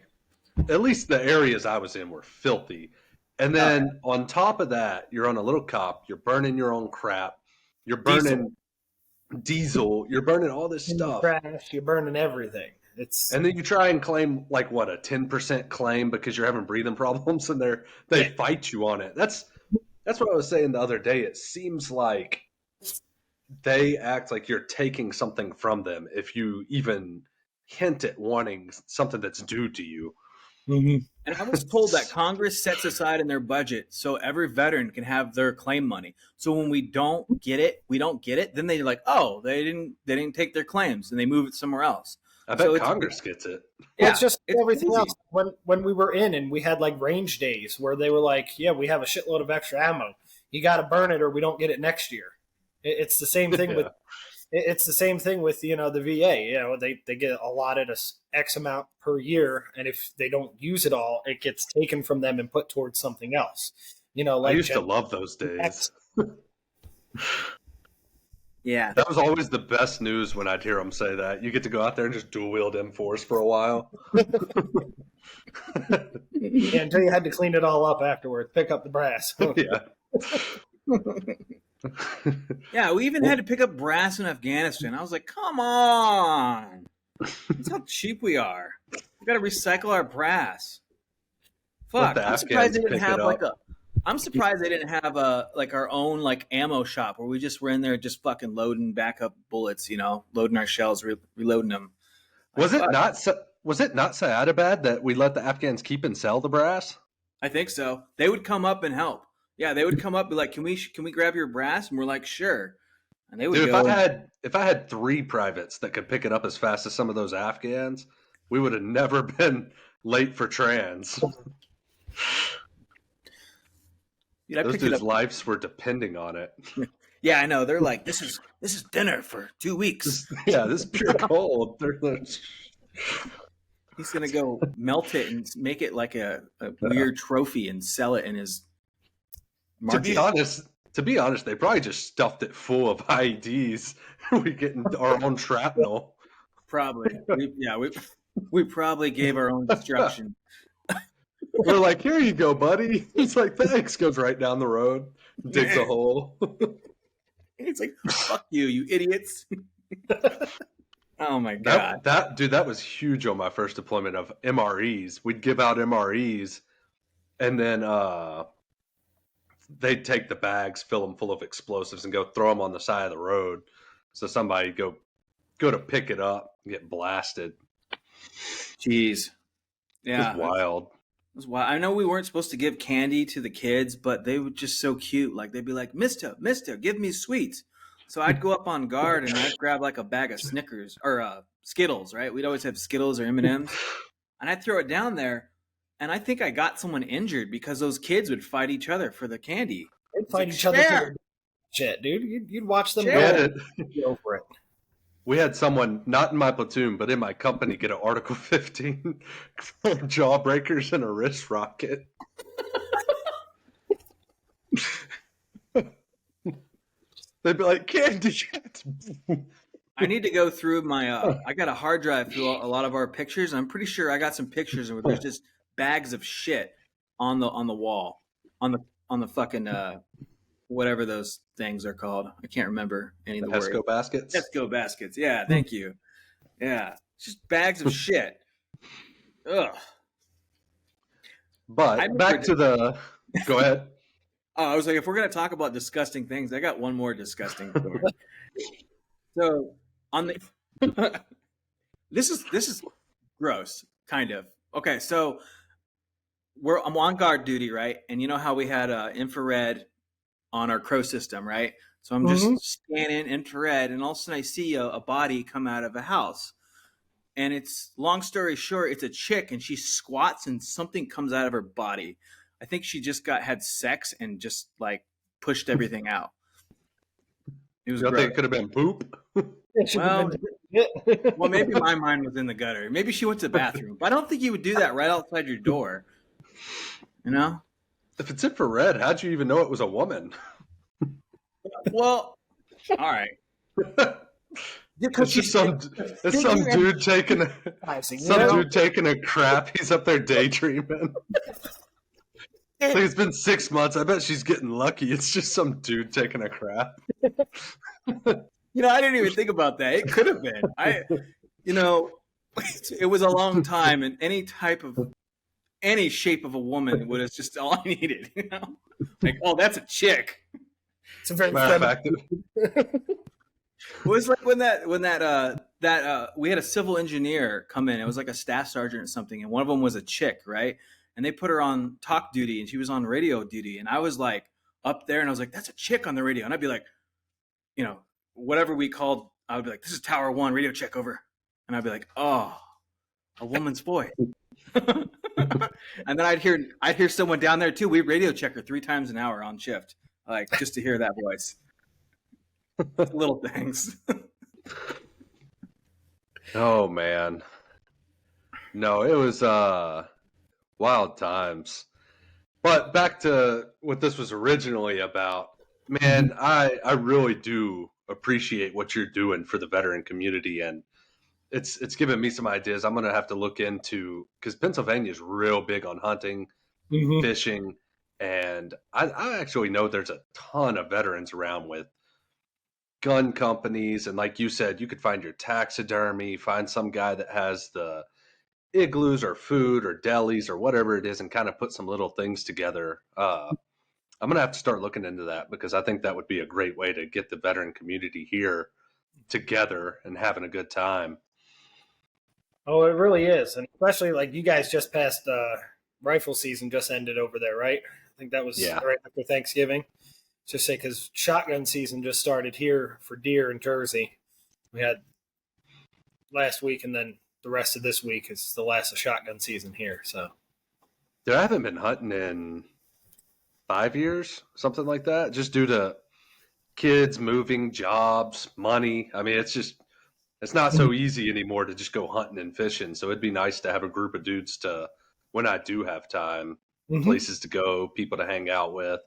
at least the areas I was in were filthy. And then on top of that, you're on a little cop, you're burning your own crap, you're burning diesel, you're burning all this stuff. Trash, you're burning everything. And then you try and claim like what, a 10% claim because you're having breathing problems, and they fight you on it. That's what I was saying the other day. It seems like they act like you're taking something from them if you even hint at wanting something that's due to you. Mm-hmm. And I was told that Congress sets aside in their budget so every veteran can have their claim money. So when we don't get it, then they're like, oh, they didn't take their claims, and they move it somewhere else. I bet Congress gets it. Yeah, it's just everything easy. else. When we were in and we had like range days where they were like, yeah, we have a shitload of extra ammo. You got to burn it or we don't get it next year. It's the same thing with it's the same thing with the VA. They get allotted a X amount per year, and if they don't use it all, it gets taken from them and put towards something else. Like I used to love those days. Yeah, that was always the best news when I'd hear them say that. You get to go out there and just dual wield M4s for a while. Yeah, until you had to clean it all up afterwards, pick up the brass. Yeah. Yeah, we even had to pick up brass in Afghanistan. I was like, come on. That's how cheap we are. We got to recycle our brass. Fuck, I'm surprised they didn't have I'm surprised they didn't have our own like ammo shop where we just were in there just fucking loading backup bullets, loading our shells, reloading them. Was it not Syedabad that we let the Afghans keep and sell the brass? I think so. They would come up and help. Yeah, they would come up and be like, "Can we grab your brass?" And we're like, "Sure." And they would Dude, go. If I had 3 privates that could pick it up as fast as some of those Afghans, we would have never been late for trans. Dude, those dudes' lives were depending on it. Yeah, I know. They're like, "This is dinner for 2 weeks." Yeah, this is pure gold. He's gonna go melt it and make it like a weird trophy and sell it in his market. To be honest, they probably just stuffed it full of IEDs. We getting our own shrapnel. Probably. We probably gave our own destruction. We're like, here you go, buddy. He's like, thanks. Goes right down the road, digs a hole. He's like, fuck you, you idiots. Oh my god. That was huge on my first deployment of MREs. We'd give out MREs, and then they'd take the bags, fill them full of explosives, and go throw them on the side of the road. So somebody go to pick it up and get blasted. Jeez. Yeah. It was wild. It was wild. I know we weren't supposed to give candy to the kids, but they were just so cute. Like they'd be like, Mister, give me sweets. So I'd go up on guard and I'd grab like a bag of Snickers or Skittles, right? We'd always have Skittles or M&Ms. And I'd throw it down there. And I think I got someone injured because those kids would fight each other for the candy. They'd fight each other for the shit, dude. You'd watch them go for it. We had someone, not in my platoon, but in my company, get an Article 15 jawbreakers and a wrist rocket. They'd be like, candy. I need to go through my, I got a hard drive through a lot of our pictures. I'm pretty sure I got some pictures where there's just bags of shit on the wall, on the fucking, whatever those things are called. I can't remember any of the words. Pesco baskets? Pesco baskets. Yeah, thank you. Yeah, just bags of shit. Ugh. But back to the... Go ahead. Oh, I was like, if we're going to talk about disgusting things, I got one more disgusting story. So, on the... This is gross, kind of. Okay, so I'm on guard duty, right? And you know how we had infrared on our crow system, right? So I'm just scanning infrared, and all of a sudden I see a body come out of a house. And it's, long story short, it's a chick, and she squats, and something comes out of her body. I think she just had sex and just like pushed everything out. It was. You think it could have been poop? Well, maybe my mind was in the gutter. Maybe she went to the bathroom, but I don't think you would do that right outside your door. You know. If it's infrared, how'd you even know it was a woman? Well, all right. It's just some dude taking a crap. He's up there daydreaming. Like it's been 6 months. I bet she's getting lucky. It's just some dude taking a crap. I didn't even think about that. It could have been. It was a long time, and any shape of a woman was just all I needed. Like, oh, that's a chick. It's a very It was like when we had a civil engineer come in. It was like a staff sergeant or something, and one of them was a chick, right? And they put her on talk duty, and she was on radio duty. And I was like up there, and I was like, "That's a chick on the radio." And I'd be like, whatever we called, I would be like, "This is Tower 1, radio check over." and I'd be like, oh, a woman's voice. And then I'd hear someone down there too. We radio check her 3 times an hour on shift, like just to hear that voice. Little things. Oh man. No, it was wild times. But back to what this was originally about. Man, I really do appreciate what you're doing for the veteran community, and it's given me some ideas. I'm gonna have to look into, because Pennsylvania is real big on hunting, fishing, and I actually know there's a ton of veterans around with gun companies, and like you said, you could find your taxidermy, find some guy that has the igloos or food or delis or whatever it is, and kind of put some little things together. I'm gonna have to start looking into that, because I think that would be a great way to get the veteran community here together and having a good time. Oh, it really is, and especially like you guys just passed rifle season just ended over there, right? I think that was right after Thanksgiving. Just say because shotgun season just started here for deer in Jersey. We had last week, and then the rest of this week is the last of shotgun season here. So, Dude, I haven't been hunting in 5 years, something like that, just due to kids moving, jobs, money. I mean, it's not so easy anymore to just go hunting and fishing. So it'd be nice to have a group of dudes to, when I do have time, places to go, people to hang out with.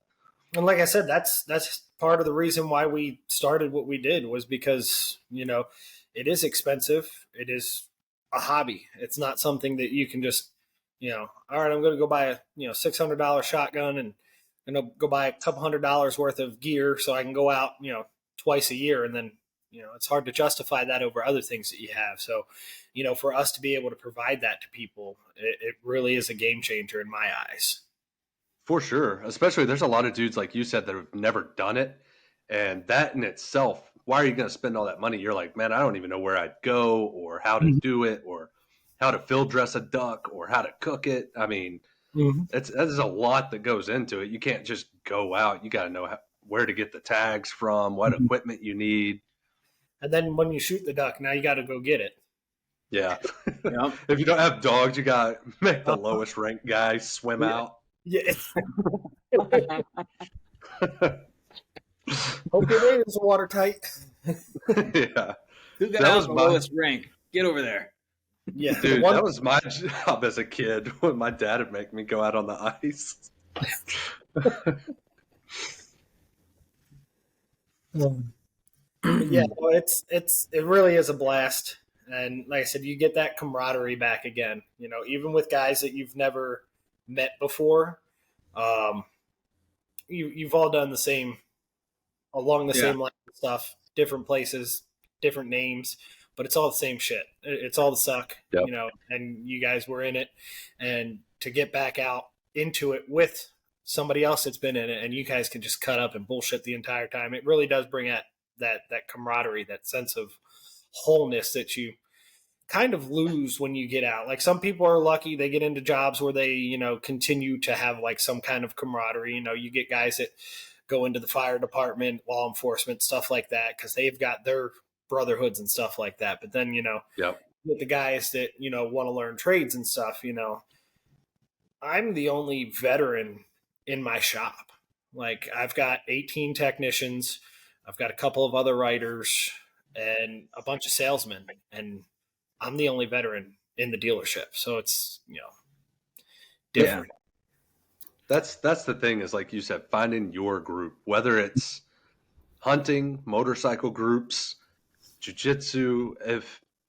And like I said, that's part of the reason why we started what we did, was because, it is expensive. It is a hobby. It's not something that you can just, all right, I'm going to go buy a, $600 shotgun and go buy a couple $100 worth of gear so I can go out, twice a year. And then, it's hard to justify that over other things that you have. So, for us to be able to provide that to people, it really is a game changer in my eyes. For sure. Especially there's a lot of dudes, like you said, that have never done it. And that in itself, why are you going to spend all that money? You're like, man, I don't even know where I'd go or how to do it or how to field dress a duck or how to cook it. I mean, there's a lot that goes into it. You can't just go out. You got to know where to get the tags from, what equipment you need. And then when you shoot the duck, now you got to go get it. Yeah. If you don't have dogs, you got to make the lowest ranked guy swim out. Yeah. Hope your name is watertight. Yeah. Who got out the lowest rank? Get over there. Yeah. Dude, that was my job as a kid when my dad would make me go out on the ice. Yeah, well, it really is a blast. And like I said, you get that camaraderie back again, even with guys that you've never met before. You've all done the same, along the same line of stuff, different places, different names, but it's all the same shit. It's all the suck, and you guys were in it. And to get back out into it with somebody else that's been in it, and you guys can just cut up and bullshit the entire time, it really does bring out that camaraderie, that sense of wholeness that you kind of lose when you get out. Like some people are lucky, they get into jobs where they, continue to have like some kind of camaraderie. You get guys that go into the fire department, law enforcement, stuff like that, because they've got their brotherhoods and stuff like that. But then, with the guys that, want to learn trades and stuff, I'm the only veteran in my shop. Like I've got 18 technicians, I've got a couple of other writers and a bunch of salesmen, and I'm the only veteran in the dealership. So it's, different. Yeah. That's the thing, is like you said, finding your group, whether it's hunting, motorcycle groups, jiu-jitsu.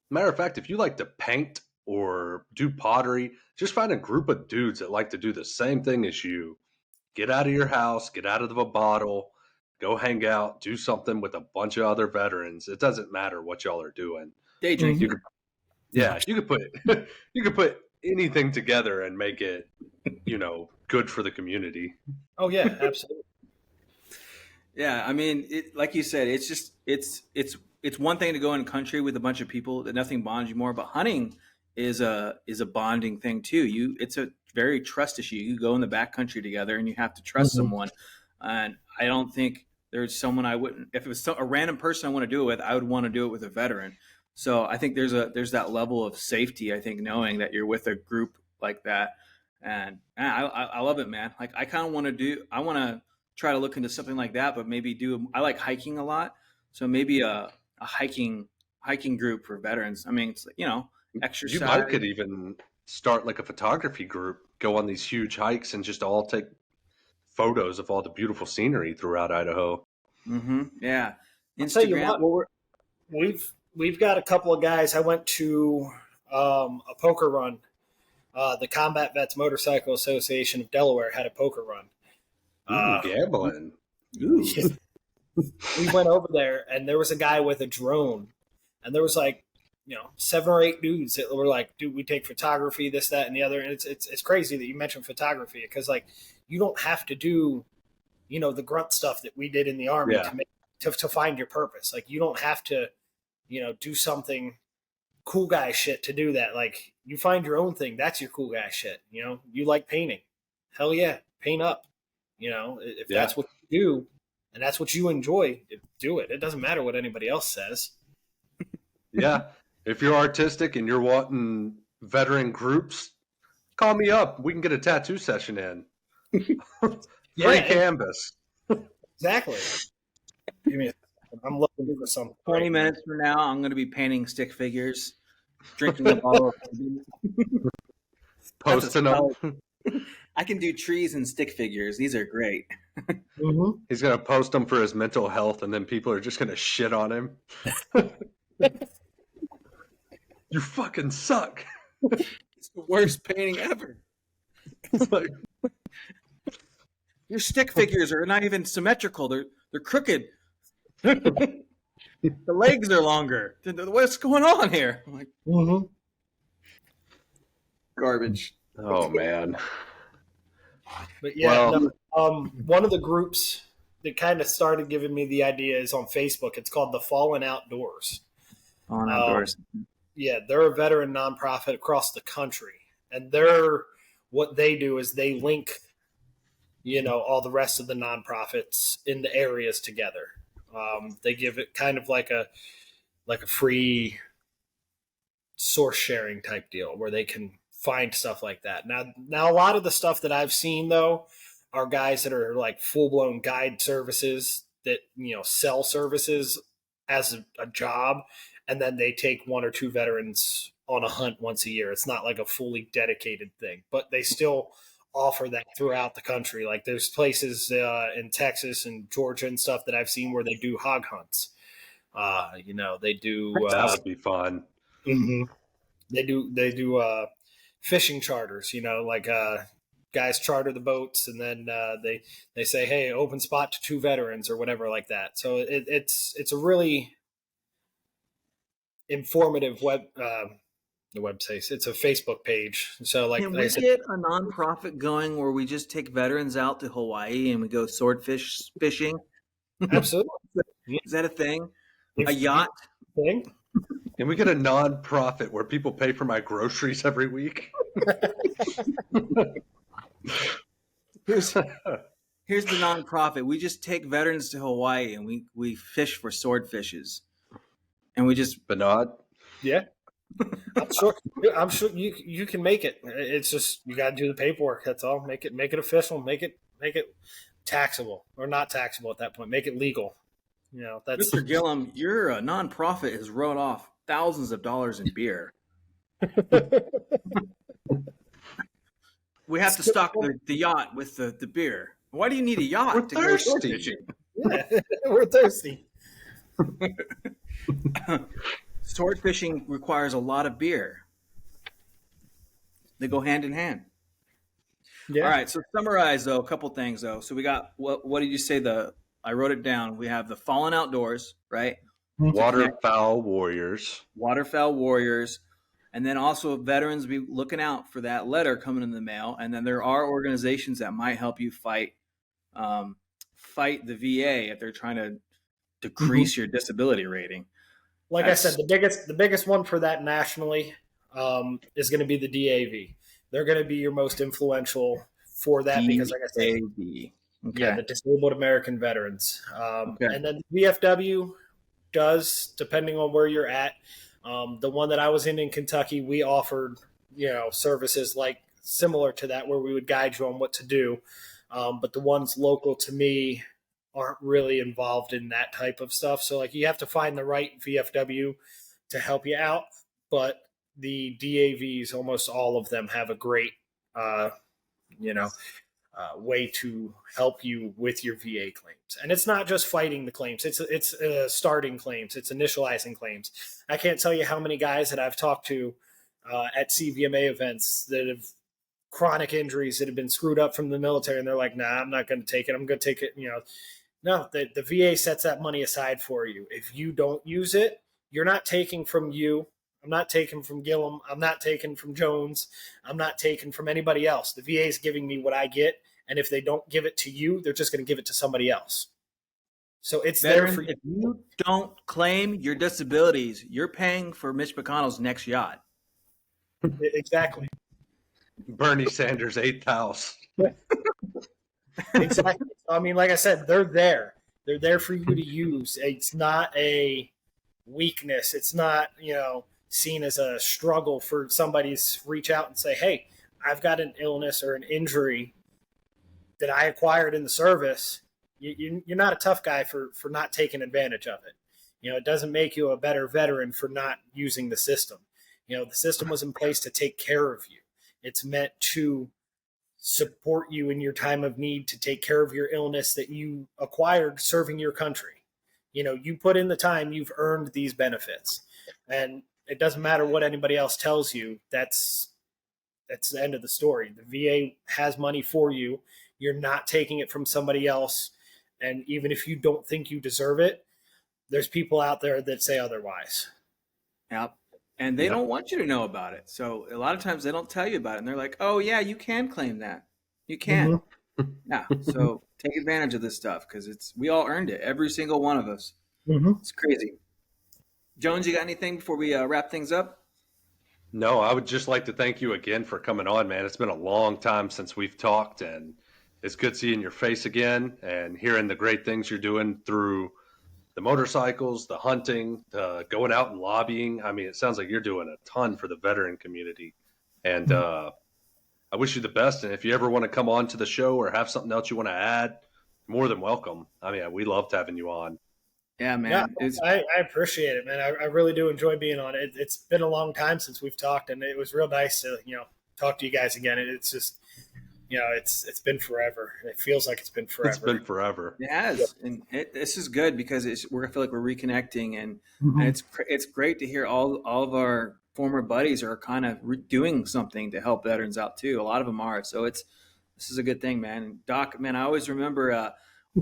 Matter of fact, if you like to paint or do pottery, just find a group of dudes that like to do the same thing as you. Get out of your house, get out of the bottle, go hang out, do something with a bunch of other veterans. It doesn't matter what y'all are doing. Day drinking. You could put anything together and make it, good for the community. Oh yeah, absolutely. Yeah, I mean, like you said, it's just it's one thing to go in country with a bunch of people that nothing bonds you more, but hunting is a bonding thing too. It's a very trust issue. You go in the backcountry together, and you have to trust someone. And I don't think there's someone I wouldn't. If it was a random person I want to do it with, I would want to do it with a veteran. So I think there's that level of safety. I think knowing that you're with a group like that, and I love it, man. Like I want to try to look into something like that, but maybe I like hiking a lot, so maybe a hiking group for veterans. I mean, it's like, You exercise. might could even start like a photography group, go on these huge hikes, and just all take photos of all the beautiful scenery throughout Idaho. Yeah, I'll tell you Instagram. what, we've got a couple of guys. I went to a poker run. The Combat Vets Motorcycle Association of Delaware had a poker run. Ooh, gambling. Ooh. We went over there, and there was a guy with a drone, and there was like 7 or 8 dudes that were like, "Dude, we take photography, this, that, and the other." And it's crazy that you mentioned photography, because like you don't have to do the grunt stuff that we did in the Army to find your purpose. Like you don't have to do something cool guy shit to do that. Like you find your own thing. That's your cool guy shit. You like painting. Hell yeah, paint up. If that's what you do and that's what you enjoy, do it. It doesn't matter what anybody else says. Yeah. If you're artistic and you're wanting veteran groups, call me up. We can get a tattoo session in. Free canvas. Exactly. I'm looking for something. 20 minutes from now, I'm going to be painting stick figures, drinking a bottle of Posting them. I can do trees and stick figures. These are great. Mm-hmm. He's going to post them for his mental health, and then people are just going to shit on him. You fucking suck. It's the worst painting ever. It's like, your stick figures are not even symmetrical. They're crooked. The legs are longer. What's going on here? I'm like, garbage. oh man. But yeah, one of the groups that kind of started giving me the idea is on Facebook. It's called the Fallen Outdoors. Fallen Outdoors. Yeah, they're a veteran nonprofit across the country, and what they do is they link, all the rest of the nonprofits in the areas together. They give it kind of like a free source sharing type deal where they can find stuff like that. Now a lot of the stuff that I've seen though are guys that are like full blown guide services that sell services as a job, and then they take 1 or 2 veterans on a hunt once a year. It's not like a fully dedicated thing, but they still offer that throughout the country. Like there's places in Texas and Georgia and stuff that I've seen where they do hog hunts. They do. That would be fun. Mm-hmm. They do fishing charters. Like guys charter the boats, and then they say, "Hey, open spot to 2 veterans" or whatever like that. So it's a really informative the website. It's a Facebook page. So like, can we get a nonprofit going where we just take veterans out to Hawaii and we go swordfish fishing? Absolutely. Is that a thing? A yacht thing? Can we get a nonprofit where people pay for my groceries every week? Here's the nonprofit. We just take veterans to Hawaii and we fish for swordfishes. And we just Bernard. Yeah. I'm sure you can make it. It's just you got to do the paperwork. That's all. Make it official. Make it taxable or not taxable at that point. Make it legal. That's Mr. Gillum. Your nonprofit has wrote off thousands of dollars in beer. We have to stock the yacht with the beer. Why do you need a yacht? We're thirsty. Yeah, we're thirsty. Sword fishing requires a lot of beer. They go hand in hand. Yeah. All right. So summarize though, a couple things though. So we got what did you say? I wrote it down. We have the Fallen Outdoors, right? Waterfowl Warriors. Waterfowl Warriors. And then also veterans be looking out for that letter coming in the mail. And then there are organizations that might help you fight the VA if they're trying to decrease your disability rating. Like I said, the biggest one for that nationally is going to be the DAV. They're going to be your most influential for that because, like I said, the Disabled American Veterans. And then the VFW does, depending on where you're at, The one that I was in Kentucky, we offered, services like similar to that where we would guide you on what to do. But the ones local to me aren't really involved in that type of stuff. So like you have to find the right VFW to help you out. But the DAVs, almost all of them have a great, way to help you with your VA claims. And it's not just fighting the claims. It's starting claims. It's initializing claims. I can't tell you how many guys that I've talked to at CVMA events that have chronic injuries that have been screwed up from the military. And they're like, nah, I'm not going to take it. I'm going to take it. No, the VA sets that money aside for you. If you don't use it, you're not taking from you. I'm not taking from Gillum. I'm not taking from Jones. I'm not taking from anybody else. The VA is giving me what I get. And if they don't give it to you, they're just going to give it to somebody else. So it's Veteran, there for you. If you don't claim your disabilities, you're paying for Mitch McConnell's next yacht. Exactly. Bernie Sanders' 8th house. Exactly. I mean, like I said, they're there. They're there for you to use. It's not a weakness. It's not, seen as a struggle for somebody to reach out and say, hey, I've got an illness or an injury that I acquired in the service. You're not a tough guy for not taking advantage of it. It doesn't make you a better veteran for not using the system. The system was in place to take care of you. It's meant to support you in your time of need, to take care of your illness that you acquired serving your country. You put in the time, you've earned these benefits. And it doesn't matter what anybody else tells you. That's the end of the story. The VA has money for you. You're not taking it from somebody else. And even if you don't think you deserve it, there's people out there that say otherwise. Yep. And they don't want you to know about it. So a lot of times they don't tell you about it. And they're like, oh, yeah, you can claim that. You can. Mm-hmm. Yeah. So take advantage of this stuff because we all earned it. Every single one of us. Mm-hmm. It's crazy. Jones, you got anything before we wrap things up? No, I would just like to thank you again for coming on, man. It's been a long time since we've talked, and it's good seeing your face again and hearing the great things you're doing through the motorcycles, the hunting, going out and lobbying. I mean, it sounds like you're doing a ton for the veteran community. And I wish you the best. And if you ever want to come on to the show or have something else you want to add, more than welcome. I mean, we loved having you on. Yeah, man. Yeah, I appreciate it, man. I really do enjoy being on it. It's been a long time since we've talked, and it was real nice to, talk to you guys again. It's just, it's been forever. It feels like it's been forever. It's been forever. It has, and this is good because I feel like we're reconnecting, and it's great to hear all of our former buddies are kind of doing something to help veterans out too. A lot of them are, so this is a good thing, man. And Doc, man, I always remember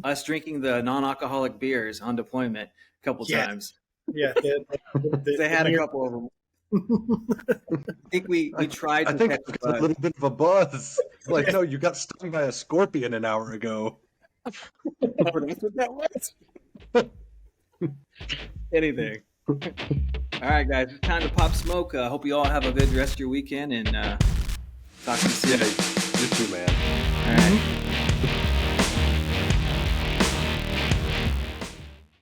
us drinking the non-alcoholic beers on deployment a couple times. Yeah, they had a couple of them. I think we tried. I think it's a little bit of a buzz. Like, no, you got stung by a scorpion an hour ago. That's what that was. Anything. All right, guys, it's time to pop smoke. I hope you all have a good rest of your weekend, and talk to you soon. Yeah, you too, man. All right.